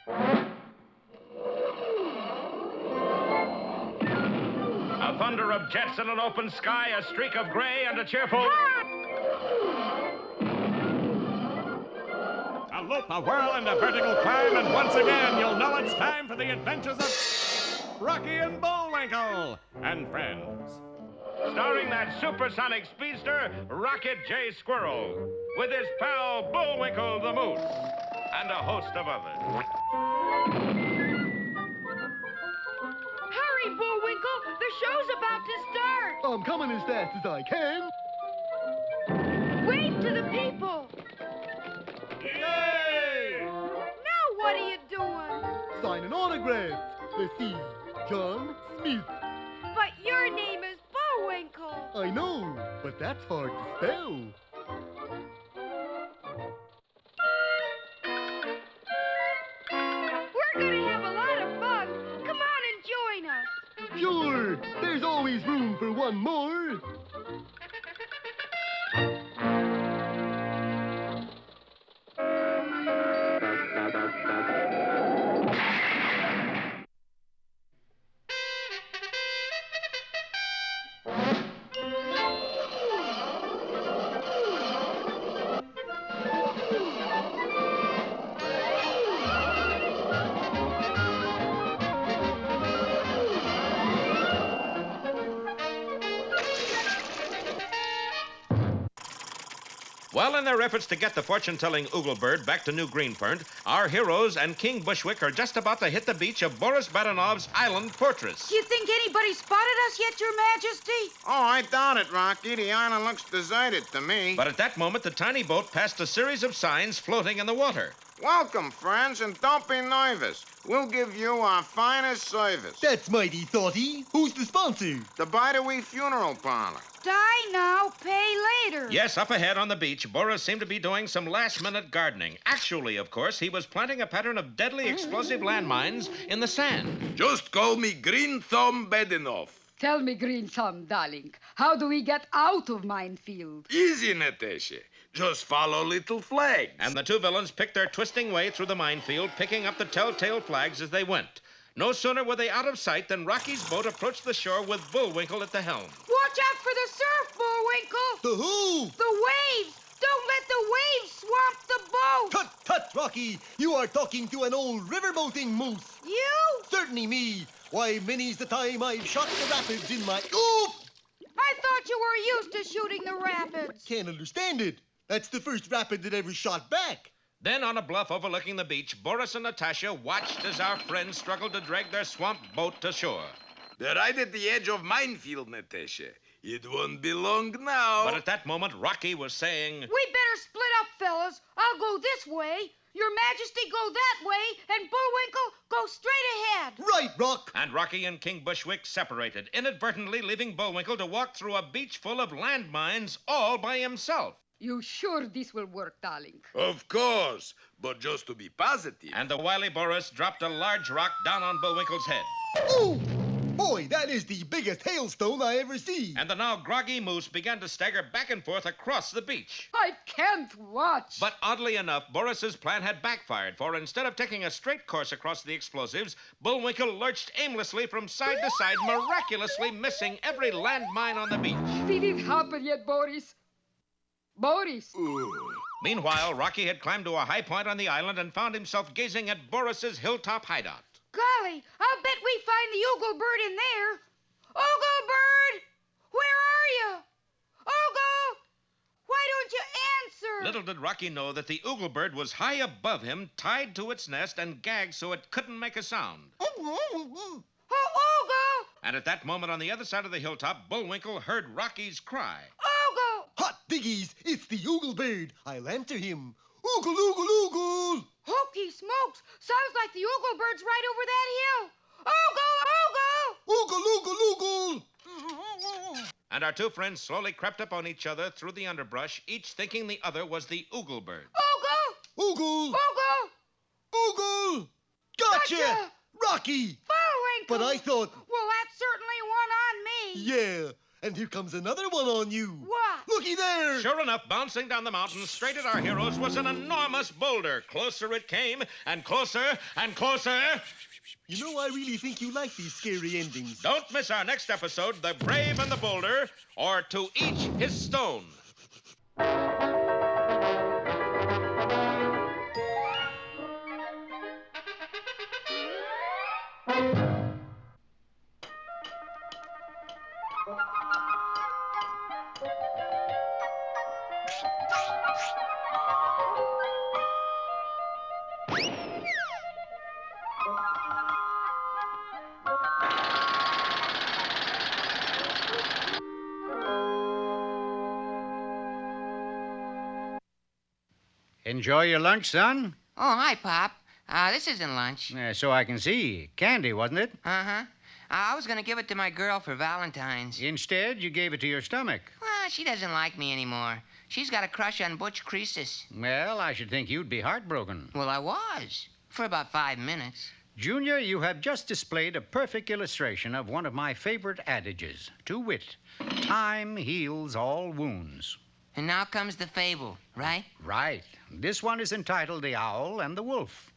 A thunder of jets in an open sky, a streak of gray, and a cheerful... A loop, a whirl, and a vertical climb, and once again you'll know it's time for the adventures of Rocky and Bullwinkle and friends. Starring that supersonic speedster, Rocket J. Squirrel, with his pal Bullwinkle the Moose, and a host of others. Hurry, Bullwinkle! The show's about to start! I'm coming as fast as I can. Wave to the people! Yay! Now what are you doing? Signing autographs. Let's see. John Smith. But your name is Bullwinkle. I know, but that's hard to spell. We're gonna have a lot of fun. Come on and join us. Sure, there's always room for one more. Well, in their efforts to get the fortune-telling Oogle bird back to New Greenpernt, our heroes and King Bushwick are just about to hit the beach of Boris Badanov's island fortress. Do you think anybody spotted us yet, Your Majesty? Oh, I doubt it, Rocky. The island looks deserted to me. But at that moment, the tiny boat passed a series of signs floating in the water. Welcome, friends, and don't be nervous. We'll give you our finest service. That's mighty thoughty. Who's the sponsor? The Bidewee Funeral Parlor. Die now, pay later. Yes, up ahead on the beach, Boris seemed to be doing some last-minute gardening. Actually, of course, he was planting a pattern of deadly explosive landmines in the sand. Just call me Green Thumb Badenoff. Tell me, Green Thumb, darling, how do we get out of Minefield? Easy, Natasha. Just follow little flags. And the two villains picked their twisting way through the minefield, picking up the telltale flags as they went. No sooner were they out of sight than Rocky's boat approached the shore with Bullwinkle at the helm. Watch out for the surf, Bullwinkle. The who? The waves. Don't let the waves swamp the boat. Tut, tut, Rocky. You are talking to an old riverboating moose. You? Certainly me. Why, many's the time I've shot the rapids in my... Oof! I thought you were used to shooting the rapids. Can't understand it. That's the first rapid that ever shot back. Then, on a bluff overlooking the beach, Boris and Natasha watched as our friends struggled to drag their swamp boat to shore. They're right at the edge of Minefield, Natasha. It won't be long now. But at that moment, Rocky was saying... We better split up, fellas. I'll go this way. Your Majesty go that way, and Bullwinkle go straight ahead. Right, Rock. And Rocky and King Bushwick separated, inadvertently leaving Bullwinkle to walk through a beach full of landmines all by himself. You sure this will work, darling? Of course, but just to be positive. And the wily Boris dropped a large rock down on Bullwinkle's head. Ooh! Boy, that is the biggest hailstone I ever see. And the now groggy moose began to stagger back and forth across the beach. I can't watch. But oddly enough, Boris's plan had backfired, for instead of taking a straight course across the explosives, Bullwinkle lurched aimlessly from side to side, miraculously missing every landmine on the beach. Did it happen yet, Boris? Boris. Meanwhile, Rocky had climbed to a high point on the island and found himself gazing at Boris's hilltop hideout. Golly, I'll bet we find the Oogle bird in there. Oogle bird! Where are you? Oogle! Why don't you answer? Little did Rocky know that the Oogle bird was high above him, tied to its nest and gagged so it couldn't make a sound. Oh, Oogle! And at that moment on the other side of the hilltop, Bullwinkle heard Rocky's cry. Oogle! Hot diggies, it's the Oogle bird. I'll answer him. Oogle, oogle, oogle. Hokey smokes! Sounds like the Oogle bird's right over that hill. Oogle! Oogle, oogle, oogle. And our two friends slowly crept up on each other through the underbrush, each thinking the other was the Oogle bird. Oogle! Oogle. Oogle! Oogle. Gotcha! Rocky! Bullwinkle! But I thought... Well, that's certainly one on me. Yeah, and here comes another one on you. What? Looky there! Sure enough, bouncing down the mountain straight at our heroes was an enormous boulder. Closer it came, and closer, and closer. You know, I really think you like these scary endings. Don't miss our next episode, The Brave and the Boulder, or To Each His Stone. Enjoy your lunch, son? Oh, hi, Pop. This isn't lunch. So I can see. Candy, wasn't it? Uh-huh. I was going to give it to my girl for Valentine's. Instead, you gave it to your stomach. Well, she doesn't like me anymore. She's got a crush on Butch Croesus. Well, I should think you'd be heartbroken. Well, I was. For about 5 minutes. Junior, you have just displayed a perfect illustration of one of my favorite adages, to wit, time heals all wounds. And now comes the fable, right? Right. This one is entitled The Owl and the Wolf.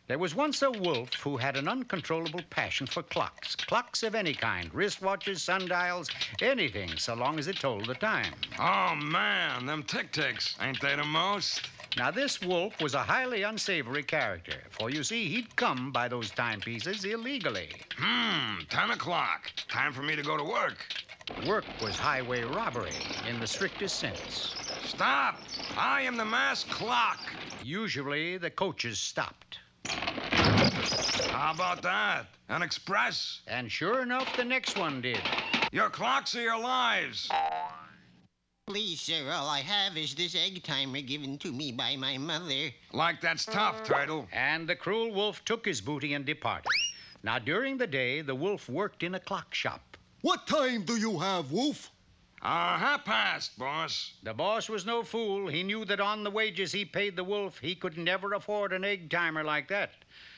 There was once a wolf who had an uncontrollable passion for clocks. Clocks of any kind, wristwatches, sundials, anything, so long as it told the time. Oh, man, them tic-tics, ain't they the most? Now, this wolf was a highly unsavory character, for you see, he'd come by those timepieces illegally. 10 o'clock. Time for me to go to work. Work was highway robbery in the strictest sense. Stop! I am the masked clock. Usually, the coaches stopped. How about that? An express? And sure enough, the next one did. Your clocks are your lives. Please, sir, all I have is this egg timer given to me by my mother. Like that's tough, Turtle. And the cruel wolf took his booty and departed. Now, during the day, the wolf worked in a clock shop. What time do you have, Wolf? 1:30, boss. The boss was no fool. He knew that on the wages he paid the wolf, he could never afford an egg timer like that.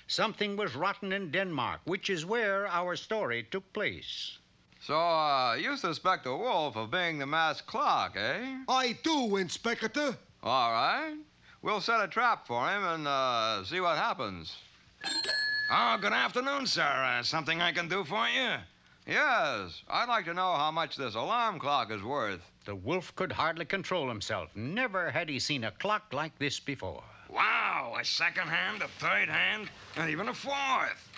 Something was rotten in Denmark, which is where our story took place. So, you suspect the wolf of being the masked clock, eh? I do, Inspector. All right. We'll set a trap for him and see what happens. Oh, good afternoon, sir. Something I can do for you? Yes, I'd like to know how much this alarm clock is worth. The wolf could hardly control himself. Never had he seen a clock like this before. Wow, a second hand, a third hand, and even a fourth.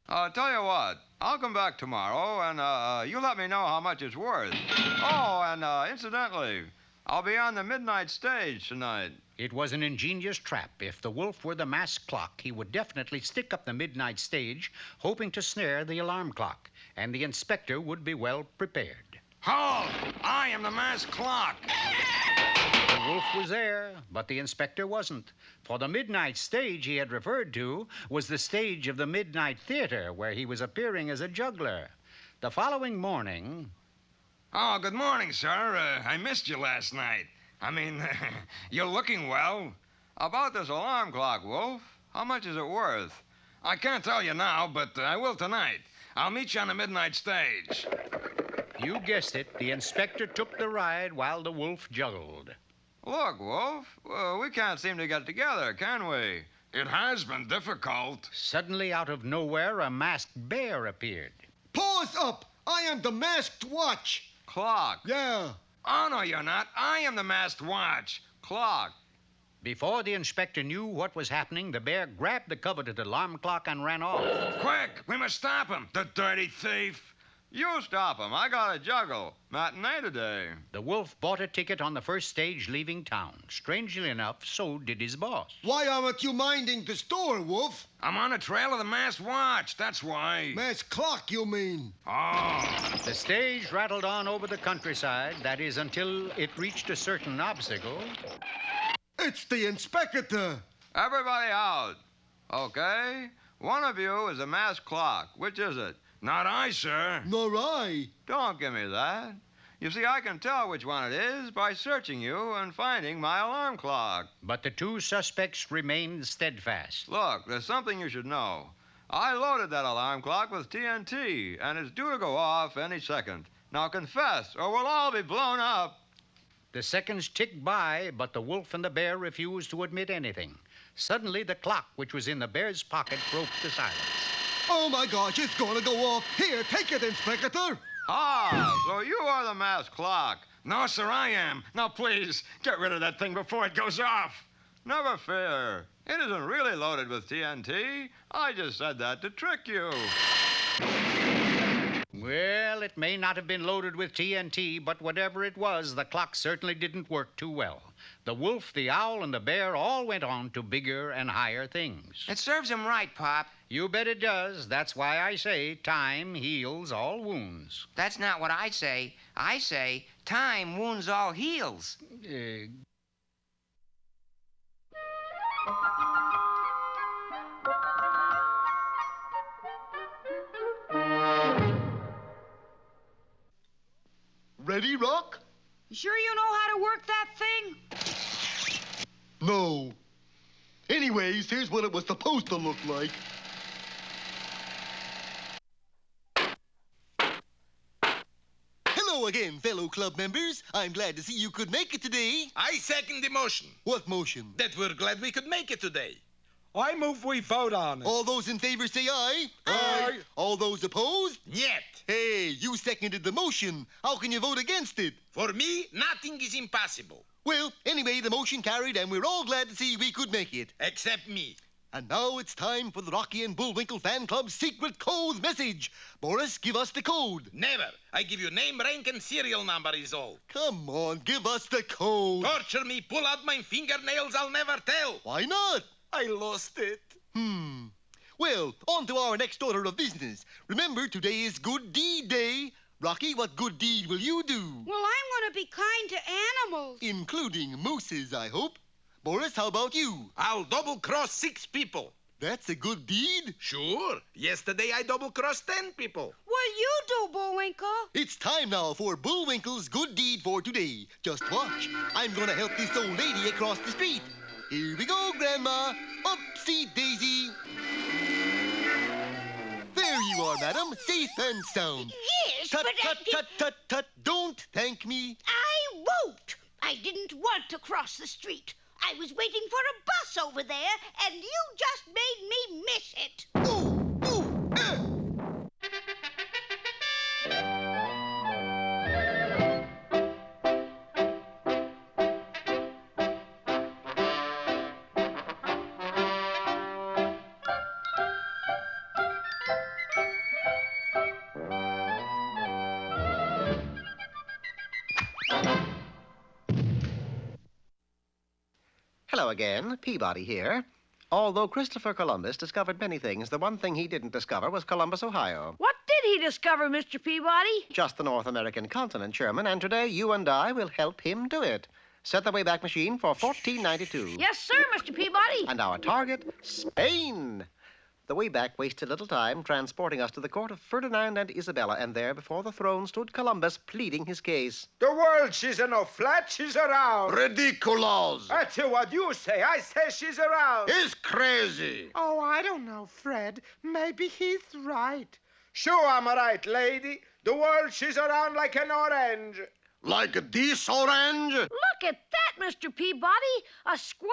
Tell you what, I'll come back tomorrow and you let me know how much it's worth. Oh, and incidentally, I'll be on the midnight stage tonight. It was an ingenious trap. If the wolf were the masked clock, he would definitely stick up the midnight stage, hoping to snare the alarm clock, and the inspector would be well prepared. Halt! I am the masked clock. The wolf was there, but the inspector wasn't. For the midnight stage he had referred to was the stage of the Midnight Theater, where he was appearing as a juggler. The following morning... Oh, good morning, sir. I missed you last night. I mean, you're looking well. About this alarm clock, Wolf, how much is it worth? I can't tell you now, but I will tonight. I'll meet you on the midnight stage. You guessed it. The inspector took the ride while the wolf juggled. Look, Wolf, we can't seem to get together, can we? It has been difficult. Suddenly, out of nowhere, a masked bear appeared. Pause up! I am the masked watch. Clock. Yeah. Oh, no, you're not. I am the masked watch. Clock. Before the inspector knew what was happening, the bear grabbed the coveted alarm clock and ran off. Quick! We must stop him, the dirty thief. You stop him. I got to juggle. Matinee today. The wolf bought a ticket on the first stage leaving town. Strangely enough, so did his boss. Why aren't you minding the store, Wolf? I'm on the trail of the masked watch, that's why. Masked clock, you mean? Oh. The stage rattled on over the countryside, that is, until it reached a certain obstacle. It's the inspector. Everybody out. Okay? One of you is a masked clock. Which is it? Not I, sir. Nor I. Don't give me that. You see, I can tell which one it is by searching you and finding my alarm clock. But the two suspects remained steadfast. Look, there's something you should know. I loaded that alarm clock with TNT, and it's due to go off any second. Now confess, or we'll all be blown up. The seconds ticked by, but the wolf and the bear refused to admit anything. Suddenly, the clock, which was in the bear's pocket, broke the silence. Oh, my gosh, it's gonna go off. Here, take it, Inspector. Ah, so you are the masked clock. No, sir, I am. Now, please, get rid of that thing before it goes off. Never fear. It isn't really loaded with TNT. I just said that to trick you. Well, it may not have been loaded with TNT, but whatever it was, the clock certainly didn't work too well. The wolf, the owl, and the bear all went on to bigger and higher things. It serves him right, Pop. You bet it does. That's why I say time heals all wounds. That's not what I say. I say time wounds all heals. Ready, Rock? You sure you know how to work that thing? No. Anyways, here's what it was supposed to look like. Hello again, fellow club members. I'm glad to see you could make it today. I second the motion. What motion? That we're glad we could make it today. I move we vote on it. All those in favor say aye. Aye. All those opposed? Niet. Hey, you seconded the motion. How can you vote against it? For me, nothing is impossible. Well, anyway, the motion carried, and we're all glad to see we could make it. Except me. And now it's time for the Rocky and Bullwinkle Fan Club's secret code message. Boris, give us the code. Never. I give you name, rank, and serial number is all. Come on, give us the code. Torture me, pull out my fingernails, I'll never tell. Why not? I lost it. Well, on to our next order of business. Remember, today is Good Deed Day. Rocky, what good deed will you do? Well, I'm going to be kind to animals. Including mooses, I hope. Boris, how about you? I'll double-cross 6 people. That's a good deed. Sure. Yesterday I double-crossed 10 people. What'll you do, Bullwinkle? It's time now for Bullwinkle's good deed for today. Just watch. I'm going to help this old lady across the street. Here we go, Grandma. Upsy daisy. There you are, madam, safe and sound. Yes, Tut, but tut, tut, tut, tut. Don't thank me. I won't. I didn't want to cross the street. I was waiting for a bus over there, and you just made me miss it. Hello again, Peabody here. Although Christopher Columbus discovered many things, the one thing he didn't discover was Columbus, Ohio. What did he discover, Mr. Peabody? Just the North American continent, Sherman, and today you and I will help him do it. Set the Wayback Machine for 1492. Yes, sir, Mr. Peabody. And our target, Spain. The Wayback wasted little time transporting us to the court of Ferdinand and Isabella, and there before the throne stood Columbus pleading his case. The world, she's no flat, she's around. Ridiculous. That's what you say. I say she's around. He's crazy. Oh, I don't know, Fred. Maybe he's right. Sure, I'm right, lady. The world, she's around like an orange. Like this orange? Look at that, Mr. Peabody. A square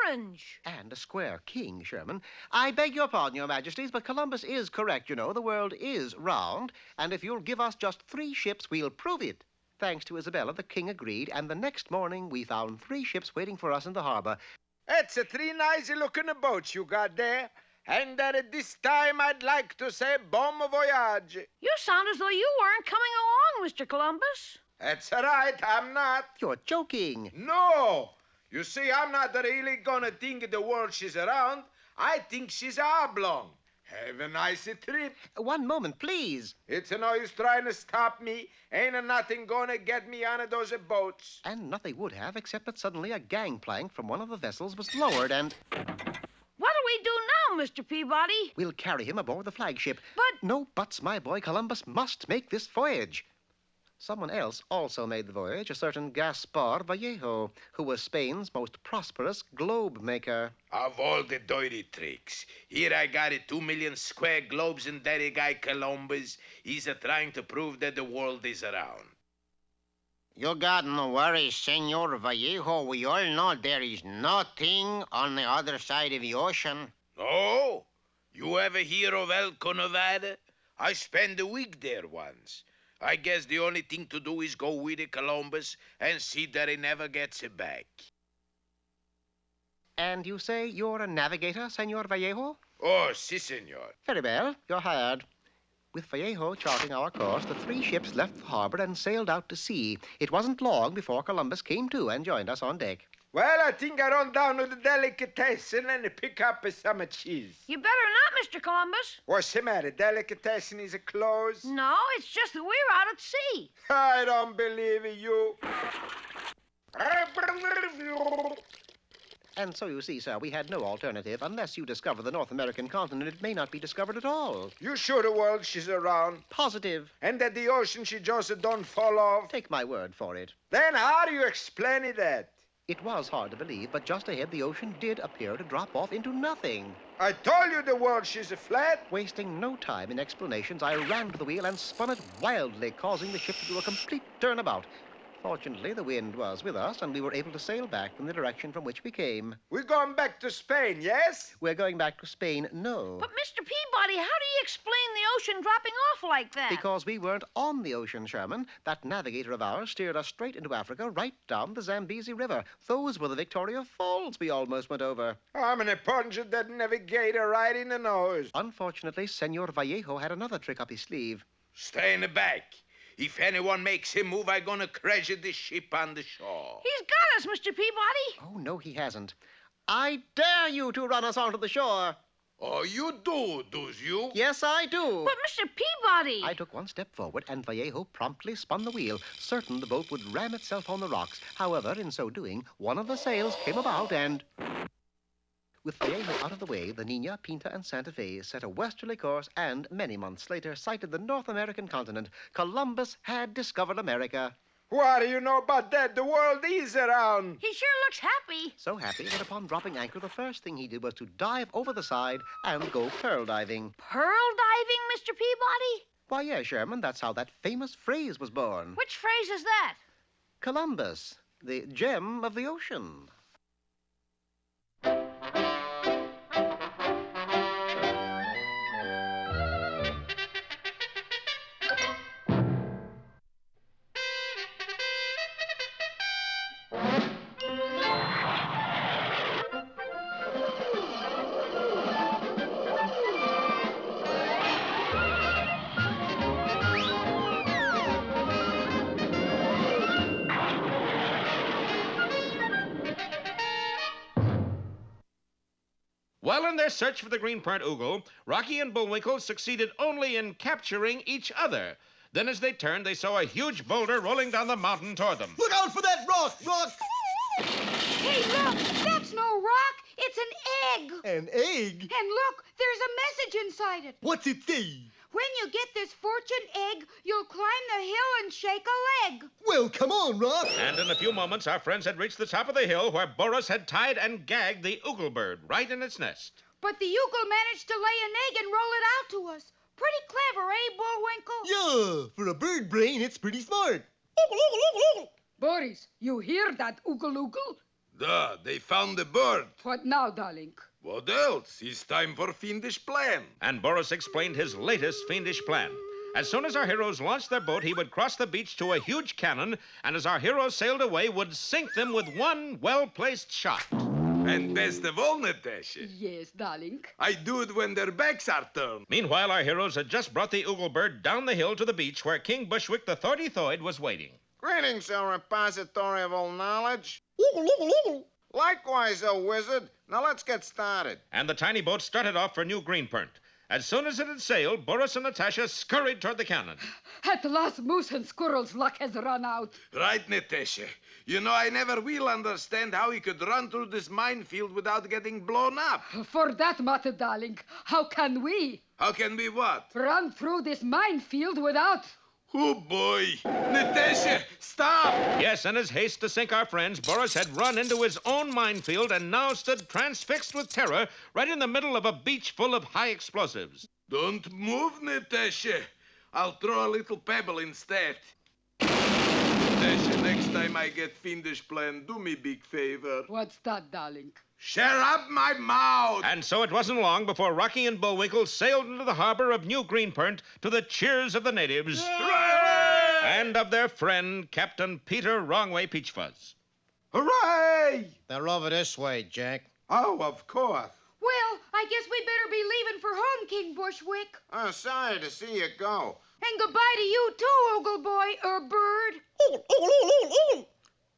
orange. And a square king, Sherman. I beg your pardon, your majesties, but Columbus is correct, you know. The world is round, and if you'll give us just 3 ships, we'll prove it. Thanks to Isabella, the king agreed, and the next morning we found 3 ships waiting for us in the harbor. It's a 3 nice-looking boats you got there. And that at this time I'd like to say bon voyage. You sound as though you weren't coming along, Mr. Columbus. That's right, I'm not. You're joking. No. You see, I'm not really gonna think the world she's around. I think she's oblong. Have a nice trip. One moment, please. It's no use trying to stop me. Ain't nothing gonna get me on those boats. And nothing would have, except that suddenly a gangplank from one of the vessels was lowered and... What do we do now, Mr. Peabody? We'll carry him aboard the flagship. But... No buts, my boy. Columbus must make this voyage. Someone else also made the voyage, a certain Gaspar Vallejo, who was Spain's most prosperous globe maker. Of all the dirty tricks, here I got 2 million square globes, and that guy Columbus, he's trying to prove that the world is around. You got no worries, Senor Vallejo. We all know there is nothing on the other side of the ocean. Oh, you ever hear of Elko, Nevada? I spent a week there once. I guess the only thing to do is go with the Columbus and see that he never gets it back. And you say you're a navigator, Senor Vallejo? Oh, si, senor. Very well. You're hired. With Vallejo charting our course, the three ships left the harbor and sailed out to sea. It wasn't long before Columbus came to and joined us on deck. Well, I think I run down to the delicatessen and pick up some cheese. You better not, Mr. Columbus. What's the matter? Delicatessen is closed? No, it's just that we're out at sea. I don't believe you. And so you see, sir, we had no alternative. Unless you discover the North American continent, it may not be discovered at all. You sure the world she's around? Positive. And that the ocean she just don't fall off? Take my word for it. Then how do you explain it that? It was hard to believe, but just ahead the ocean did appear to drop off into nothing. I told you the world she's a flat. Wasting no time in explanations, I ran to the wheel and spun it wildly, causing the ship to do a complete turnabout. Fortunately, the wind was with us, and we were able to sail back in the direction from which we came. We're going back to Spain, yes? We're going back to Spain, no. But, Mr. Peabody, how do you explain the ocean dropping off like that? Because we weren't on the ocean, Sherman. That navigator of ours steered us straight into Africa, right down the Zambezi River. Those were the Victoria Falls we almost went over. I'm gonna punch that navigator right in the nose. Unfortunately, Senor Vallejo had another trick up his sleeve. Stay in the back. If anyone makes him move, I'm gonna crash the ship on the shore. He's got us, Mr. Peabody. Oh, no, he hasn't. I dare you to run us onto the shore. Oh, you do you? Yes, I do. But, Mr. Peabody... I took one step forward, and Vallejo promptly spun the wheel, certain the boat would ram itself on the rocks. However, in so doing, one of the sails came about and... With Vallejo out of the way, the Nina, Pinta, and Santa Fe set a westerly course and, many months later, sighted the North American continent. Columbus had discovered America. What do you know about that? The world is around. He sure looks happy. So happy that upon dropping anchor, the first thing he did was to dive over the side and go pearl diving. Pearl diving, Mr. Peabody? Why, yes, Sherman, that's how that famous phrase was born. Which phrase is that? Columbus, the gem of the ocean. While in their search for the Greenpernt Oogle, Rocky and Bullwinkle succeeded only in capturing each other. Then as they turned, they saw a huge boulder rolling down the mountain toward them. Look out for that rock, Rock! Hey, look, that's no rock. It's an egg. An egg? And look, there's a message inside it. What's it say? When you get this fortune egg, you'll climb the hill and shake a leg. Well, come on, Rock. And in a few moments, our friends had reached the top of the hill where Boris had tied and gagged the Oogle bird right in its nest. But the Oogle managed to lay an egg and roll it out to us. Pretty clever, eh, Bullwinkle? Yeah, for a bird brain, it's pretty smart. Boris, you hear that, Oogle Oogle? Duh, they found the bird. What now, darling? What else? It's time for fiendish plan. And Boris explained his latest fiendish plan. As soon as our heroes launched their boat, he would cross the beach to a huge cannon, and as our heroes sailed away, would sink them with one well-placed shot. And best of all, Natasha, Yes, darling. I do it when their backs are turned. Meanwhile, our heroes had just brought the Oogle bird down the hill to the beach where King Bushwick the Thorty-Thoid was waiting. Greetings, O repository of all knowledge. Likewise, O wizard. Now let's get started. And the tiny boat started off for New Greenpernt. As soon as it had sailed, Boris and Natasha scurried toward the cannon. At last, Moose and Squirrel's luck has run out. Right, Natasha. You know, I never will understand how he could run through this minefield without getting blown up. For that matter, darling, how can we? How can we what? Run through this minefield without... Oh, boy. Natasha, stop! Yes, in his haste to sink our friends, Boris had run into his own minefield and now stood transfixed with terror right in the middle of a beach full of high explosives. Don't move, Natasha. I'll throw a little pebble instead. Listen, next time I get fiendish plan, do me big favor. What's that, darling? Shut up my mouth! And so it wasn't long before Rocky and Bullwinkle sailed into the harbor of New Greenpernt to the cheers of the natives and of their friend, Captain Peter Wrongway Peachfuzz. Hooray! They're over this way, Jack. Oh, of course. Well, I guess we better be leaving for home, King Bushwick. Oh, sorry to see you go. And goodbye to you too, Oogle Boy, Bird.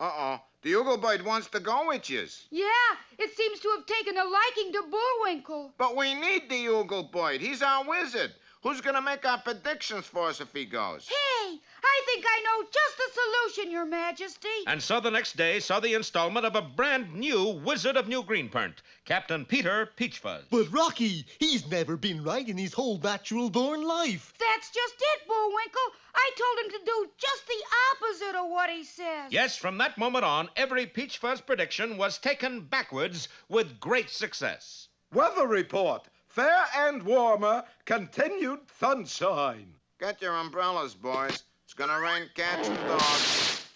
Uh-oh. The Ooglebird wants to go with yous. Yeah, it seems to have taken a liking to Bullwinkle. But we need the Ooglebird. He's our wizard. Who's gonna make our predictions for us if he goes? Hey, I think I know just the solution, Your Majesty. And so the next day saw the installment of a brand new Wizard of New Greenpernt, Captain Peter Peachfuzz. But Rocky, he's never been right in his whole natural-born life. That's just it, Bullwinkle. I told him to do just the opposite of what he says. Yes, from that moment on, every Peachfuzz prediction was taken backwards with great success. Weather report. Fair and warmer, continued sunshine. Get your umbrellas, boys. It's gonna rain cats and dogs.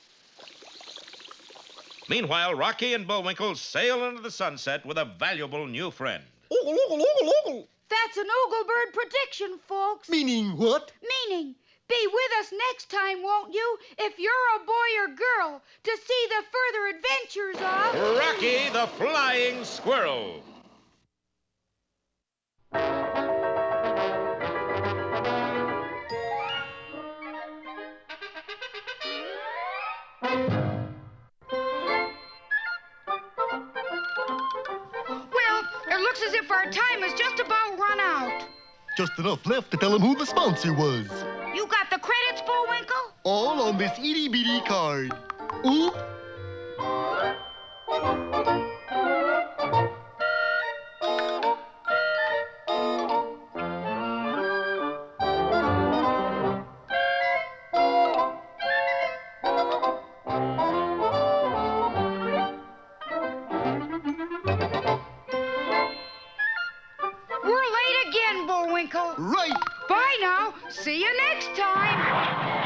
Meanwhile, Rocky and Bullwinkle sail into the sunset with a valuable new friend. That's an Ooglebird prediction, folks. Meaning what? Meaning, be with us next time, won't you, if you're a boy or girl, to see the further adventures of... Rocky the Flying Squirrel. Well, it looks as if our time is just about run out. Just enough left to tell him who the sponsor was. You got the credits, Bullwinkle? All on this itty-bitty card. Oop. We're late again, Bullwinkle. Right. Bye now. See you next time.